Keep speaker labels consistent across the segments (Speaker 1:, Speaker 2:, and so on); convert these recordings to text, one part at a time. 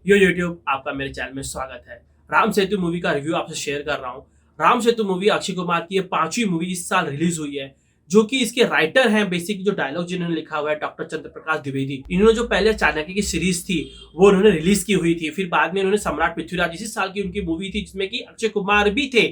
Speaker 1: यो YouTube आपका मेरे channel में स्वागत है। राम सेतु मूवी का रिव्यू आपसे शेयर कर रहा हूँ। राम सेतु मूवी अक्षय कुमार की ये पांचवी मूवी इस साल रिलीज हुई है, जो कि इसके राइटर हैं। बेसिक जो डायलॉग जिन्होंने लिखा हुआ है डॉक्टर चंद्र प्रकाश द्विवेदी। इन्होंने जो पहले चाणक्य की सीरीज थी वो उन्होंने रिलीज की हुई थी। फिर बाद में उन्होंने सम्राट पृथ्वीराज इसी साल की उनकी मूवी थी, जिसमें कि अक्षय कुमार भी थे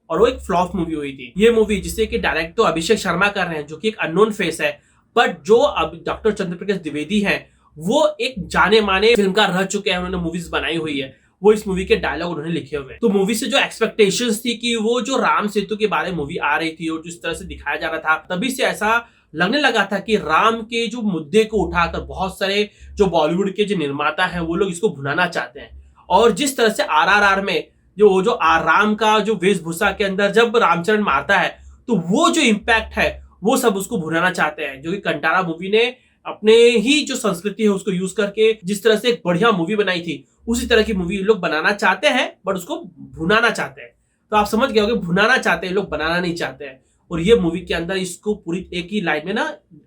Speaker 1: और वो एक फ्लॉप मूवी हुई थी। ये मूवी जिसे कि डायरेक्ट तो अभिषेक शर्मा कर रहे हैं, जो कि एक अननोन फेस है, बट जो अब डॉक्टर चंद्र प्रकाश द्विवेदी हैं वो एक जाने माने फिल्मकार रह चुके हैं। उन्होंने मूवीज बनाई हुई है, वो इस मूवी के डायलॉग उन्होंने लिखे हुए हैं। तो मूवी से जो एक्सपेक्टेशंस थी कि वो जो राम सेतु के बारे में मूवी आ रही थी और जिस तरह से दिखाया जा रहा था, तभी से ऐसा लगने लगा था कि राम के जो मुद्दे को उठाकर बहुत सारे जो बॉलीवुड के जो निर्माता हैं वो लोग इसको भुनाना चाहते हैं। और जिस तरह से RRR में जो राम का जो वेशभूषा के अंदर जब रामचरण मारता है, तो वो जो इम्पैक्ट है वो सब उसको भुनाना चाहते हैं। जो कि कंटारा मूवी ने अपने ही जो संस्कृति है उसको यूज करके जिस तरह से एक बढ़िया मूवी बनाई थी, उसी तरह की मूवी लोग बनाना चाहते हैं, बट उसको भुनाना चाहते हैं। तो आप समझ गए होंगे, भुनाना चाहते हैं लोग, बनाना नहीं चाहते हैं। और ये मूवी के अंदर इसको पूरी एक ही लाइन में ना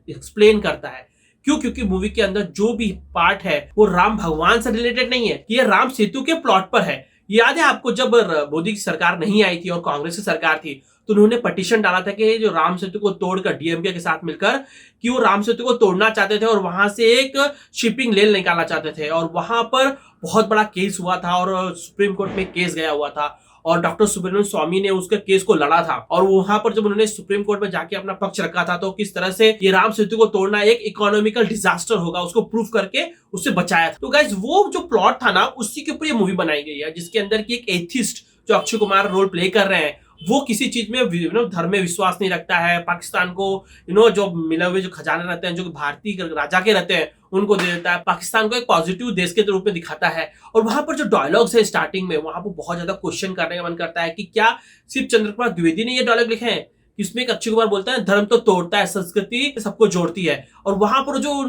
Speaker 1: एक्सप्लेन करता है। क्यों? क्योंकि मूवी के अंदर जो भी पार्ट है वो राम भगवान से रिलेटेड नहीं है, ये राम सेतु के प्लॉट पर है। याद है आपको, जब मोदी की सरकार नहीं आई थी और कांग्रेस की सरकार थी, तो उन्होंने पटिशन डाला था कि जो राम सेतु को तोड़कर डीएमके के साथ मिलकर कि वो राम सेतु को तोड़ना चाहते थे और वहां से एक शिपिंग लेन निकालना चाहते थे। और वहां पर बहुत बड़ा केस हुआ था और सुप्रीम कोर्ट में केस गया हुआ था और डॉक्टर सुब्रमण्यम स्वामी ने उसके केस को लड़ा था। और वहां पर जब उन्होंने सुप्रीम कोर्ट में जाके अपना पक्ष रखा था, तो किस तरह से ये राम सेतु को तोड़ना एक इकोनॉमिकल डिजास्टर होगा उसको प्रूफ करके उससे बचाया था। तो गाइस, वो जो प्लॉट था ना, उसी के ऊपर ये मूवी बनाई गई है, जिसके अंदर की एक एथिस्ट जो अक्षय कुमार रोल प्ले कर रहे हैं, वो किसी चीज में धर्म में विश्वास नहीं रखता है। पाकिस्तान को जो मिले हुए जो खजाने रहते हैं, जो भारतीय राजा के रहते हैं, उनको दे देता है। पाकिस्तान को एक पॉजिटिव देश के रूप में दिखाता है। और वहां पर जो डायलॉग्स है स्टार्टिंग में, वहां पर बहुत ज्यादा क्वेश्चन करने का मन करता है कि क्या सिर्फ चंद्र प्रकाश द्विवेदी ने ये डायलॉग लिखे हैं। इसमें एक अक्षय कुमार बोलता है, धर्म तो तोड़ता है, संस्कृति सबको जोड़ती है। और वहां पर जो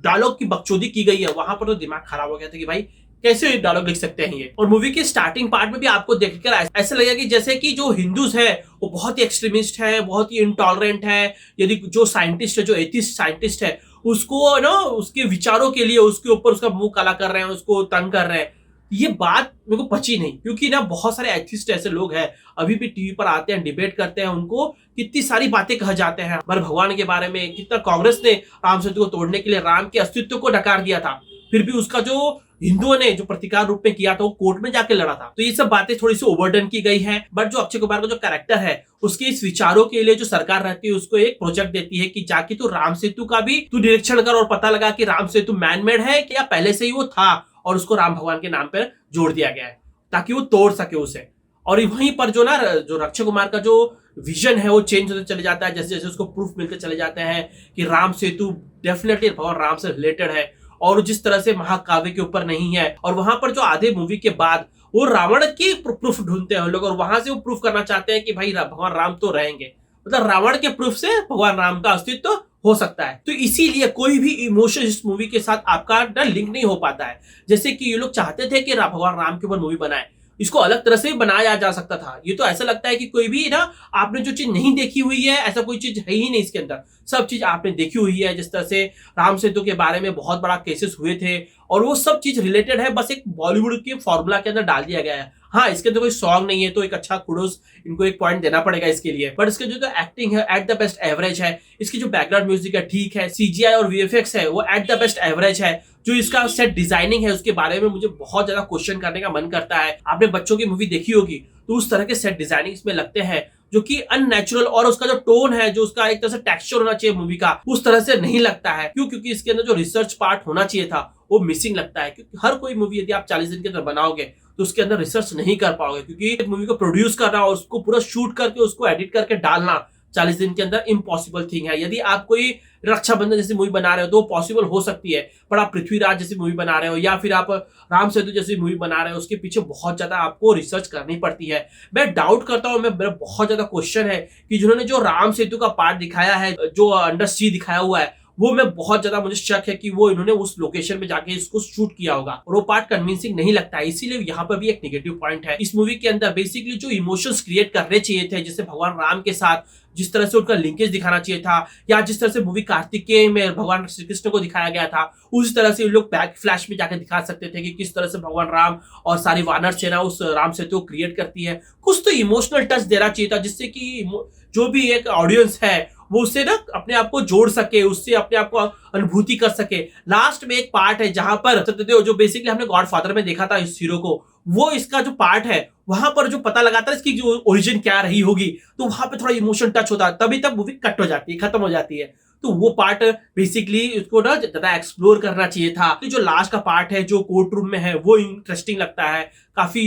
Speaker 1: डायलॉग की बकचोदी की गई है, वहां पर तो दिमाग खराब हो गया था कि भाई कैसे डायलॉग लिख सकते हैं ये। और मूवी के स्टार्टिंग पार्ट में भी आपको देखकर ऐसा लगेगा कि जैसे कि जो हिंदूज है वो बहुत ही एक्सट्रीमिस्ट है, बहुत ही इंटॉलरेंट है। यदि जो साइंटिस्ट है, जो एथिस्ट साइंटिस्ट है, उसको ना उसके विचारों के लिए उसके ऊपर उसका मुंह काला कर रहे हैं, उसको तंग कर रहे हैं। ये बात मेरे को पची नहीं, क्योंकि ना बहुत सारे एथिस्ट ऐसे लोग हैं अभी भी टीवी पर आते हैं, डिबेट करते हैं, उनको कितनी सारी बातें कह जाते हैं हमारे भगवान के बारे में। कितना कांग्रेस ने राम सेतु को तोड़ने के लिए राम के अस्तित्व को नकार दिया था, फिर भी उसका जो हिंदुओं ने जो प्रतिकार रूप में किया था वो कोर्ट में जाके लड़ा था। तो ये सब बातें थोड़ी सी ओवरडन की गई है। बट जो अक्षय कुमार का जो कैरेक्टर है, उसके इस विचारों के लिए जो सरकार रहती है उसको एक प्रोजेक्ट देती है कि जाके तू राम सेतु का भी तू निरीक्षण कर और पता लगा कि राम सेतु मैनमेड है कि या पहले से ही वो था और उसको राम भगवान के नाम पर जोड़ दिया गया है ताकि वो तोड़ सके उसे। और वहीं पर जो अक्षय कुमार का जो विजन है वो चेंज होते चले जाता है, जैसे जैसे उसको प्रूफ मिलते चले जाते हैं कि राम सेतु डेफिनेटली भगवान राम से रिलेटेड है और जिस तरह से महाकाव्य के ऊपर नहीं है। और वहां पर जो आधे मूवी के बाद वो रावण की प्रूफ ढूंढते हैं लोग, और वहां से वो प्रूफ करना चाहते हैं कि भाई भगवान राम तो रहेंगे, मतलब रावण के प्रूफ से भगवान राम का अस्तित्व हो सकता है। तो इसीलिए कोई भी इमोशन इस मूवी के साथ आपका लिंक नहीं हो पाता है। जैसे कि ये लोग चाहते थे कि भगवान राम के ऊपर मूवी बनाए, इसको अलग तरह से भी बनाया जा सकता था। ये तो ऐसा लगता है कि कोई भी आपने जो चीज नहीं देखी हुई है, ऐसा कोई चीज है ही नहीं इसके अंदर, सब चीज आपने देखी हुई है। जिस तरह से राम सेतु के बारे में बहुत बड़ा केसेस हुए थे और वो सब चीज रिलेटेड है, बस एक बॉलीवुड के फॉर्मूला के अंदर डाल दिया गया है। हाँ, इसके अंदर कोई सॉन्ग नहीं है, तो एक अच्छा कुडोस इनको एक पॉइंट देना पड़ेगा इसके लिए। बट इसके जो एक्टिंग है एट द बेस्ट एवरेज है, इसकी जो बैकग्राउंड म्यूजिक है ठीक है, सीजीआई और वीएफएक्स है वो एट द बेस्ट एवरेज है। जो इसका सेट डिजाइनिंग है उसके बारे में मुझे बहुत ज्यादा क्वेश्चन करने का मन करता है। आपने बच्चों की मूवी देखी होगी तो उस तरह के सेट डिजाइनिंग इसमें लगते हैं जो कि अननेचुरल, और उसका जो टोन है, जो उसका एक तरह से टेक्सचर होना चाहिए मूवी का, उस तरह से नहीं लगता है। क्यों? क्योंकि इसके अंदर जो रिसर्च पार्ट होना चाहिए था वो मिसिंग लगता है। क्योंकि हर कोई मूवी यदि आप 40 दिन के अंदर बनाओगे तो उसके अंदर रिसर्च नहीं कर पाओगे, क्योंकि एक मूवी को प्रोड्यूस करना और उसको पूरा शूट करके उसको एडिट करके डालना 40 दिन के अंदर इम्पॉसिबल थिंग है। यदि आप कोई रक्षाबंधन जैसी मूवी बना रहे हो तो पॉसिबल हो सकती है, पर आप पृथ्वीराज जैसी मूवी बना रहे हो या फिर आप राम सेतु जैसी मूवी बना रहे हो, उसके पीछे बहुत ज्यादा आपको रिसर्च करनी पड़ती है। मैं डाउट करता हूँ, मेरा बहुत ज्यादा क्वेश्चन है कि जिन्होंने जो राम सेतु का पार्ट दिखाया है, जो अंडर सी दिखाया हुआ है, वो मैं बहुत ज्यादा मुझे शक है कि वो इन्होंने उस लोकेशन में जाके इसको शूट किया होगा और वो पार्ट कन्विंसिंग नहीं लगता है, इसीलिए यहाँ पर भी एक नेगेटिव पॉइंट है। इस मूवी के अंदर बेसिकली जो इमोशंस क्रिएट करने चाहिए थे, जैसे भगवान राम के साथ जिस तरह से उनका लिंकेज दिखाना चाहिए था, या जिस तरह से मूवी कार्तिकेय में भगवान श्री कृष्ण को दिखाया गया था, उस तरह से लोग बैक फ्लैश में जाकर दिखा सकते थे कि किस तरह से भगवान राम और सारी वानर सेना उस राम सेतु को क्रिएट करती है। कुछ तो इमोशनल टच देना चाहिए था, जिससे कि जो भी एक ऑडियंस है वो उससे ना अपने आप को जोड़ सके, उससे अपने आप को अनुभूति कर सके। लास्ट में एक पार्ट है जहां पर सत्यदेव, जो बेसिकली हमने गॉडफादर में देखा था इस हीरो को, वो इसका जो पार्ट है वहां पर जो पता लगाता है इसकी जो ओरिजिन क्या रही होगी, तो वहां पे थोड़ा इमोशन टच होता है, तभी तक मूवी कट हो जाती है, खत्म हो जाती है। तो वो पार्ट बेसिकली इसको ना ज्यादा एक्सप्लोर करना चाहिए था। तो जो लास्ट का पार्ट है जो कोर्ट रूम में है वो इंटरेस्टिंग लगता है काफी,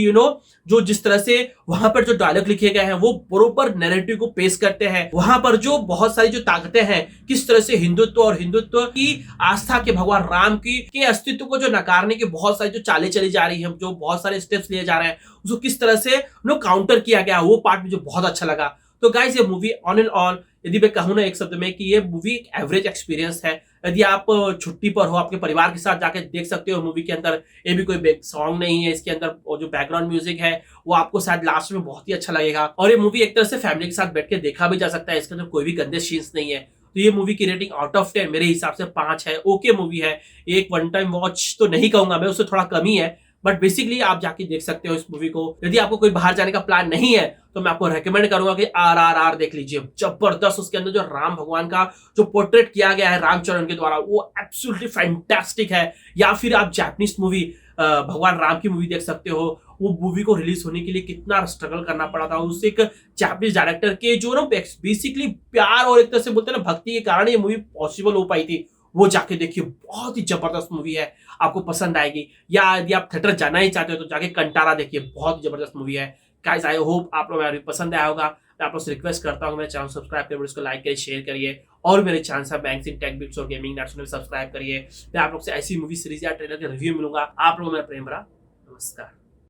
Speaker 1: जो जिस तरह से वहां पर जो डायलॉग लिखे गए हैं वो बरोबर नैरेटिव को पेश करते हैं। वहां पर जो बहुत सारी जो ताकतें हैं, किस तरह से हिंदुत्व और हिंदुत्व की आस्था के भगवान राम की के अस्तित्व को जो नकारने की बहुत सारी जो चालें चली जा रही है, जो बहुत सारे स्टेप्स लिए जा रहे हैं, उसको किस तरह से काउंटर किया गया, वो पार्ट मुझे बहुत अच्छा लगा। तो गाइस, ये मूवी ऑन एंड ऑल यदि मैं कहूँ ना एक शब्द में कि ये मूवी एक एवरेज एक्सपीरियंस है। यदि आप छुट्टी पर हो, आपके परिवार के साथ जाके देख सकते हो। मूवी के अंदर ये भी कोई सॉन्ग नहीं है इसके अंदर, और जो बैकग्राउंड म्यूजिक है वो आपको शायद लास्ट में बहुत ही अच्छा लगेगा। और ये मूवी एक तरह से फैमिली के साथ बैठ के देखा भी जा सकता है, इसके अंदर कोई भी गंदे सीन्स नहीं है। तो ये मूवी की रेटिंग आउट ऑफ 10 मेरे हिसाब से 5 है। ओके मूवी है, एक वन टाइम वॉच तो नहीं कहूंगा मैं, उससे थोड़ा कम ही है, बट बेसिकली आप जाके देख सकते हो इस मूवी को। यदि आपको कोई बाहर जाने का प्लान नहीं है तो मैं आपको रेकमेंड करूंगा कि RRR देख लीजिए। जबरदस्त उसके अंदर जो राम भगवान का जो पोर्ट्रेट किया गया है रामचरण के द्वारा, वो एब्सोल्युटली फैंटास्टिक है। या फिर आप जापानीज मूवी भगवान राम की मूवी देख सकते हो। वो मूवी को रिलीज होने के लिए कितना स्ट्रगल करना पड़ा था उस एक जापानीज डायरेक्टर के, जो ना बेसिकली प्यार और एक तरह से बोलते हैं ना भक्ति के कारण ये मूवी पॉसिबल हो पाई थी। वो जाके देखिए, बहुत ही जबरदस्त मूवी है, आपको पसंद आएगी। या यदि आप थिएटर जाना ही चाहते हो तो जाके कंटारा देखिए, बहुत ही जबरदस्त मूवी है। गाइस, आई होप आप लोगों को पसंद आया होगा। मैं आप लोग से रिक्वेस्ट करता हूँ मेरे चैनल सब्सक्राइब करिए, इसको लाइक करिए, शेयर करिए, और मेरे चैनल से बैंक्स इन टेक बिट्स और गेमिंग नट्स में सब्सक्राइब करिए। मैं आप लोग से ऐसी मूवी सीरीज या ट्रेलर के रिव्यू मिलूंगा। आप लोगों मेरा प्रेम भरा नमस्कार।